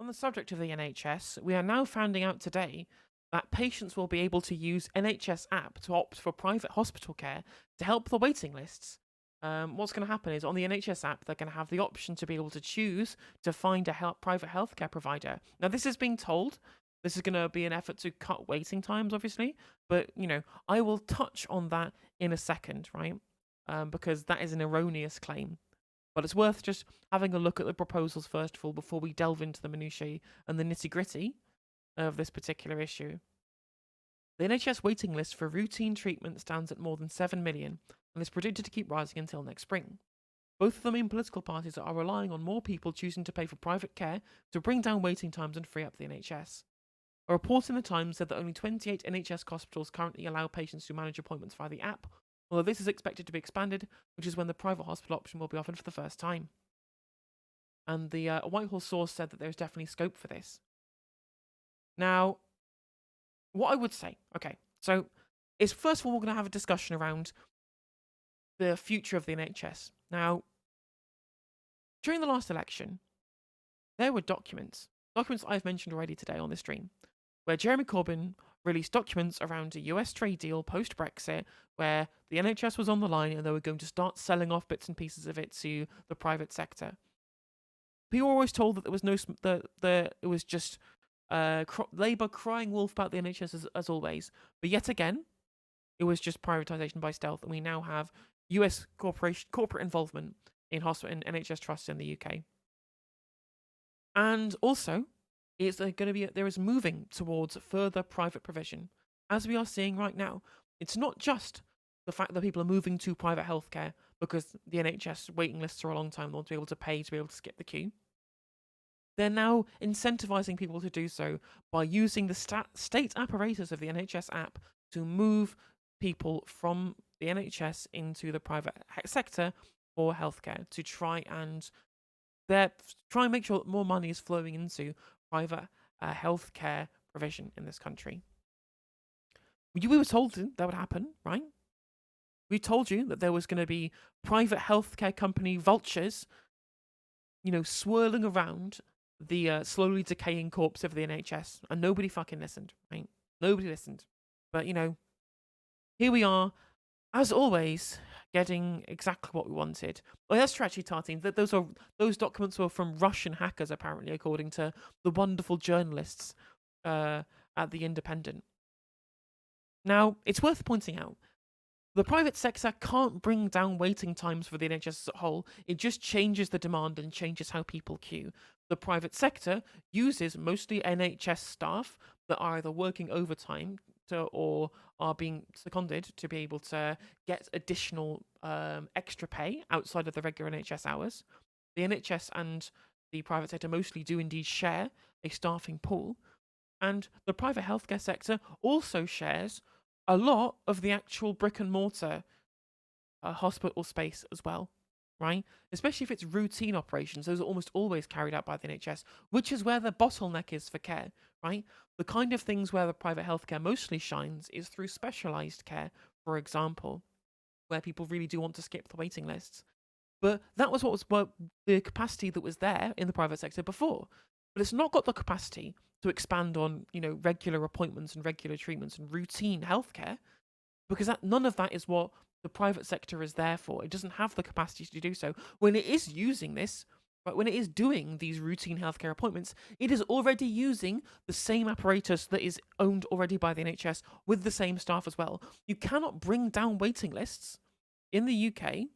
On the subject of the NHS, we are now finding out today that patients will be able to use NHS app to opt for private hospital care to help the waiting lists. What's going to happen is on the NHS app, they're going to have the option to be able to choose to find a private healthcare provider. Now, this is being told. This is going to be an effort to cut waiting times, obviously. But, I will touch on that in a second, right? Because that is an erroneous claim. But it's worth just having a look at the proposals first of all before we delve into the minutiae and the nitty-gritty of this particular issue. The NHS waiting list for routine treatment stands at more than 7 million and is predicted to keep rising until next spring. Both of the main political parties are relying on more people choosing to pay for private care to bring down waiting times and free up the NHS. A report in the Times said that only 28 NHS hospitals currently allow patients to manage appointments via the app, although this is expected to be expanded, which is when the private hospital option will be offered for the first time. And the Whitehall source said that there's definitely scope for this. Now, what I would say, so is first of all, we're going to have a discussion around the future of the NHS. Now, during the last election, there were documents I've mentioned already today on this stream, where Jeremy Corbyn released documents around a US trade deal post-Brexit where the NHS was on the line and they were going to start selling off bits and pieces of it to the private sector. People were always told that there was it was just Labour crying wolf about the NHS as always, but yet again, it was just privatisation by stealth, and we now have US corporate involvement in NHS trusts in the UK. And also, there is moving towards further private provision, as we are seeing right now. It's not just the fact that people are moving to private healthcare because the NHS waiting lists are a long time. They want to be able to pay to be able to skip the queue. They're now incentivizing people to do so by using the state apparatus of the NHS app to move people from the NHS into the private sector for healthcare to try and make sure that more money is flowing into private healthcare provision in this country. We were told that would happen, right? We told you that there was going to be private healthcare company vultures, swirling around the slowly decaying corpse of the NHS, and nobody fucking listened, right? Nobody listened. But, here we are, as always, getting exactly what we wanted. Well, that's true, actually, Tartine. Those documents were from Russian hackers, apparently, according to the wonderful journalists at The Independent. Now, it's worth pointing out, the private sector can't bring down waiting times for the NHS as a whole. It just changes the demand and changes how people queue. The private sector uses mostly NHS staff that are either working overtime or are being seconded to be able to get additional extra pay outside of the regular NHS hours. The NHS and the private sector mostly do indeed share a staffing pool, and the private healthcare sector also shares a lot of the actual brick and mortar hospital space as well, right? Especially if it's routine operations, those are almost always carried out by the NHS, which is where the bottleneck is for care, right? The kind of things where the private healthcare mostly shines is through specialised care, for example, where people really do want to skip the waiting lists. But that was what the capacity that was there in the private sector before. But it's not got the capacity to expand on, regular appointments and regular treatments and routine healthcare, because none of that is what the private sector is there for. It doesn't have the capacity to do so. When it is using this, right, when it is doing these routine healthcare appointments, it is already using the same apparatus that is owned already by the NHS with the same staff as well. You cannot bring down waiting lists in the UK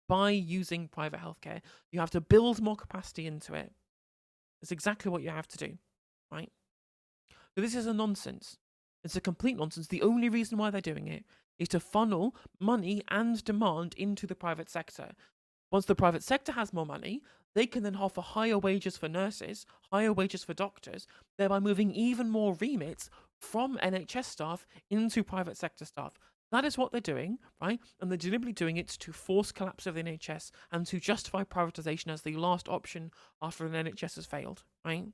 by using private healthcare. You have to build more capacity into it. It's exactly what you have to do, right? So this is a nonsense. It's a complete nonsense. The only reason why they're doing it is to funnel money and demand into the private sector. Once the private sector has more money, they can then offer higher wages for nurses, higher wages for doctors, thereby moving even more remits from NHS staff into private sector staff. That is what they're doing, right? And they're deliberately doing it to force collapse of the NHS and to justify privatisation as the last option after the NHS has failed, right?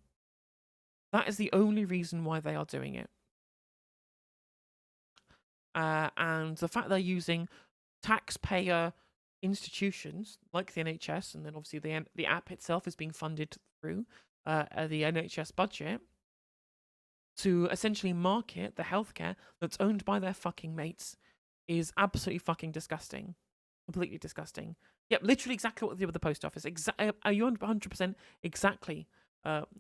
That is the only reason why they are doing it. And the fact they're using taxpayer institutions like the NHS, and then obviously the app itself is being funded through the NHS budget to essentially market the healthcare that's owned by their fucking mates is absolutely fucking disgusting. Completely disgusting. Yep, literally exactly what they did with the post office. Are you 100% exactly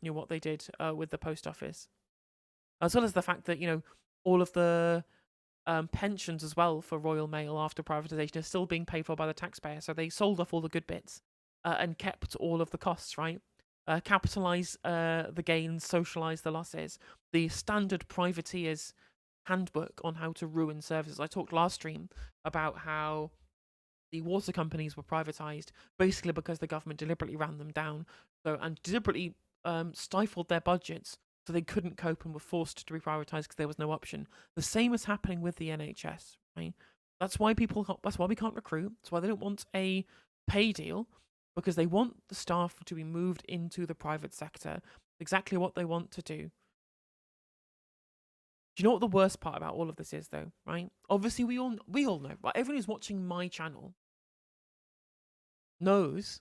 what they did with the post office? As well as the fact that, all of the pensions as well for Royal Mail after privatisation are still being paid for by the taxpayer. So they sold off all the good bits and kept all of the costs, right? Capitalise the gains, socialise the losses. The standard privateer's handbook on how to ruin services. I talked last stream about how the water companies were privatised basically because the government deliberately ran them down and deliberately stifled their budgets so they couldn't cope and were forced to be privatised because there was no option. The same is happening with the NHS, right? That's why we can't recruit. That's why they don't want a pay deal, because they want the staff to be moved into the private sector. Exactly what they want to do. Do you know what the worst part about all of this is, though, right? Obviously, we all know, right? Everyone who's watching my channel knows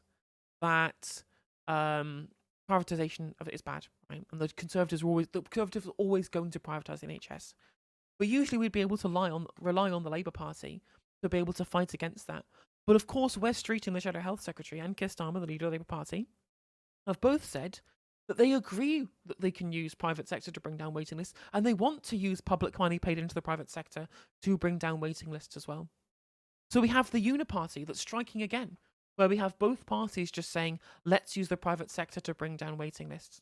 that privatization of it is bad, right? And the Conservatives are always going to privatize the NHS. But usually we'd be able to rely on the Labour Party to be able to fight against that. But of course, Wes Streeting, the Shadow Health Secretary, and Keir Starmer, the leader of the Labour Party, have both said that they agree that they can use private sector to bring down waiting lists, and they want to use public money paid into the private sector to bring down waiting lists as well. So we have the Uniparty that's striking again, where we have both parties just saying, let's use the private sector to bring down waiting lists.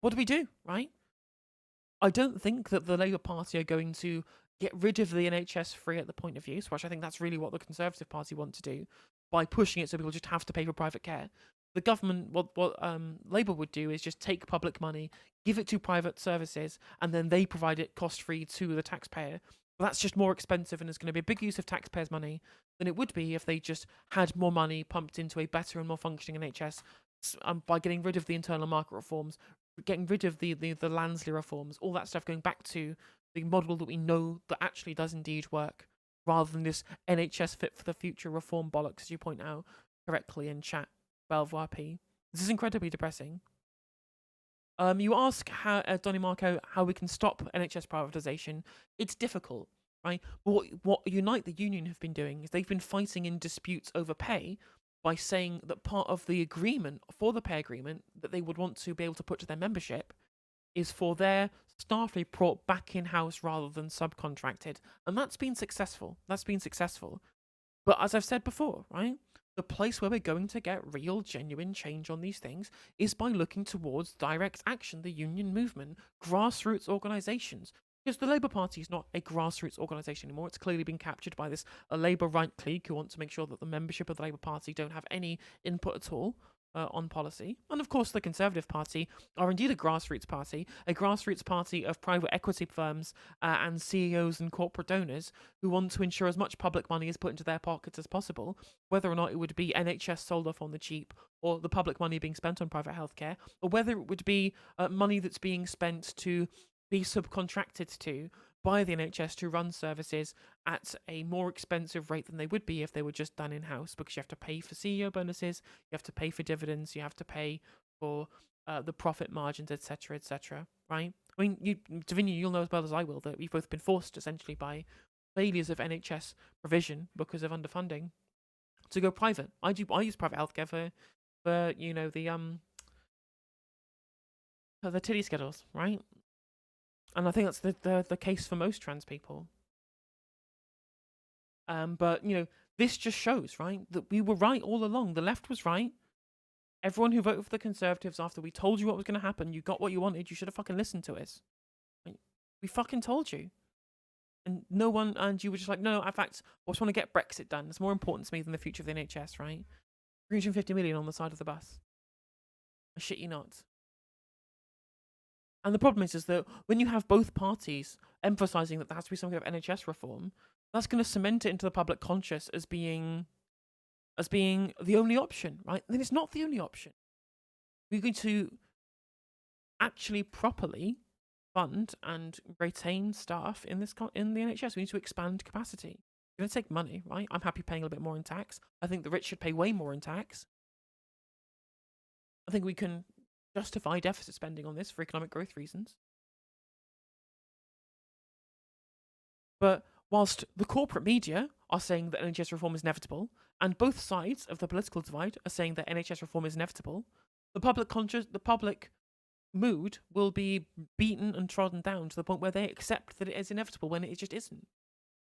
What do, right? I don't think that the Labour Party are going to get rid of the NHS free at the point of use, which I think that's really what the Conservative Party want to do, by pushing it so people just have to pay for private care. The government, what Labour would do is just take public money, give it to private services, and then they provide it cost-free to the taxpayer. But that's just more expensive, and it's going to be a big use of taxpayers' money than it would be if they just had more money pumped into a better and more functioning NHS by getting rid of the internal market reforms, getting rid of the Lansley reforms, all that stuff, going back to the model that we know that actually does indeed work, rather than this NHS fit for the future reform bollocks, as you point out correctly in chat. Belvoir-P. This is incredibly depressing. You ask how, Donny Marco, how we can stop NHS privatisation. It's difficult, right? But what Unite the Union have been doing is they've been fighting in disputes over pay by saying that part of the agreement, for the pay agreement, that they would want to be able to put to their membership is for their staff to be brought back in-house rather than subcontracted. And that's been successful. But as I've said before, right? The place where we're going to get real, genuine change on these things is by looking towards direct action, the union movement, grassroots organisations. Because the Labour Party is not a grassroots organisation anymore. It's clearly been captured by this Labour right clique who want to make sure that the membership of the Labour Party don't have any input at all on policy. And of course, the Conservative Party are indeed a grassroots party of private equity firms and CEOs and corporate donors who want to ensure as much public money is put into their pockets as possible, whether or not it would be NHS sold off on the cheap, or the public money being spent on private healthcare, or whether it would be money that's being spent to be subcontracted to by the NHS to run services at a more expensive rate than they would be if they were just done in-house, because you have to pay for CEO bonuses, you have to pay for dividends, you have to pay for the profit margins, etc., right? I mean, Davinia, you'll know as well as I will that we've both been forced, essentially, by failures of NHS provision because of underfunding, to go private. I use private healthcare for the titty schedules, right? And I think that's the case for most trans people. But, this just shows, right, that we were right all along. The left was right. Everyone who voted for the Conservatives after we told you what was going to happen, you got what you wanted, you should have fucking listened to us. We fucking told you. And you were just like, no, in fact, I just want to get Brexit done. It's more important to me than the future of the NHS, right? 350 million on the side of the bus. I shit you not. And the problem is that when you have both parties emphasising that there has to be some kind of NHS reform, that's going to cement it into the public conscious as being the only option, right? And then it's not the only option. We're going to actually properly fund and retain staff in the NHS. We need to expand capacity. It's going to take money, right? I'm happy paying a little bit more in tax. I think the rich should pay way more in tax. I think we can justify deficit spending on this for economic growth reasons. But whilst the corporate media are saying that NHS reform is inevitable, and both sides of the political divide are saying that NHS reform is inevitable, the public mood will be beaten and trodden down to the point where they accept that it is inevitable when it just isn't.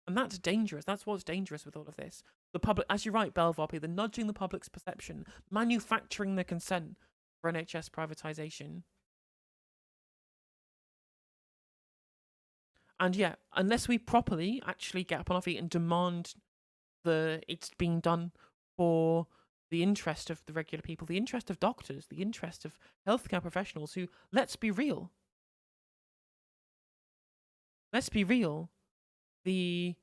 And that's dangerous. That's what's dangerous with all of this. The public, as you're right, Belvarp, they're nudging the public's perception, manufacturing the consent for NHS privatisation. And yeah, unless we properly actually get up on our feet and demand it's being done for the interest of the regular people, the interest of doctors, the interest of healthcare professionals who, let's be real, the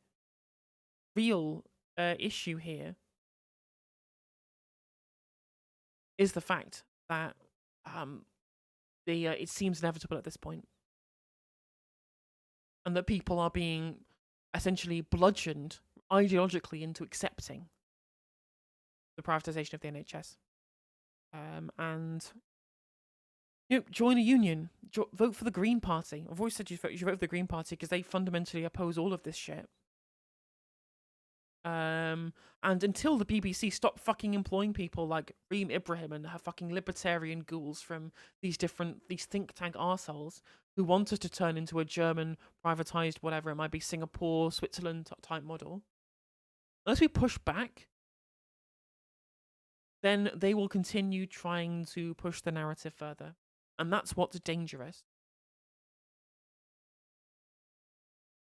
real issue here is the fact that it seems inevitable at this point, and that people are being essentially bludgeoned ideologically into accepting the privatisation of the NHS. And join a union, vote for the Green Party. I've always said you should vote for the Green Party because they fundamentally oppose all of this shit. And until the BBC stop fucking employing people like Reem Ibrahim and her fucking libertarian ghouls from these think tank arseholes who want us to turn into a German privatised whatever it might be, Singapore, Switzerland type model, unless we push back, then they will continue trying to push the narrative further. And that's what's dangerous.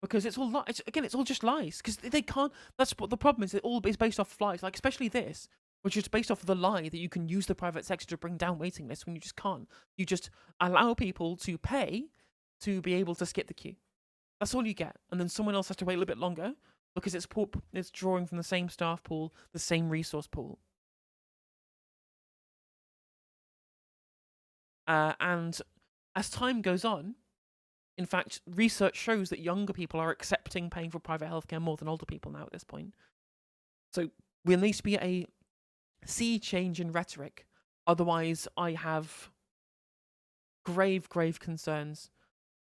Because it's all it's all just lies. Because they can't. That's what the problem is. It all is based off lies. Like especially this, which is based off of the lie that you can use the private sector to bring down waiting lists when you just can't. You just allow people to pay to be able to skip the queue. That's all you get, and then someone else has to wait a little bit longer because it's drawing from the same staff pool, the same resource pool. And as time goes on, in fact, research shows that younger people are accepting paying for private healthcare more than older people now at this point. So there needs to be a sea change in rhetoric. Otherwise, I have grave concerns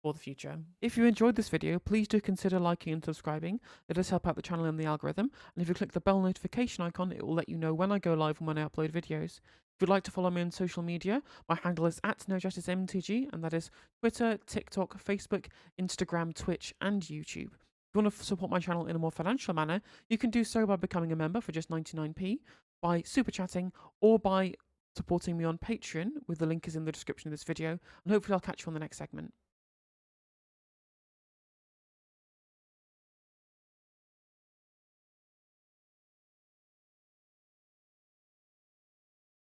for the future. If you enjoyed this video, please do consider liking and subscribing. It does help out the channel and the algorithm. And if you click the bell notification icon, it will let you know when I go live and when I upload videos. If you'd like to follow me on social media, my handle is @NoJusticeMTG, and that is Twitter, TikTok, Facebook, Instagram, Twitch, and YouTube. If you want to support my channel in a more financial manner, you can do so by becoming a member for just 99p, by super chatting, or by supporting me on Patreon, with the link is in the description of this video, and hopefully I'll catch you on the next segment.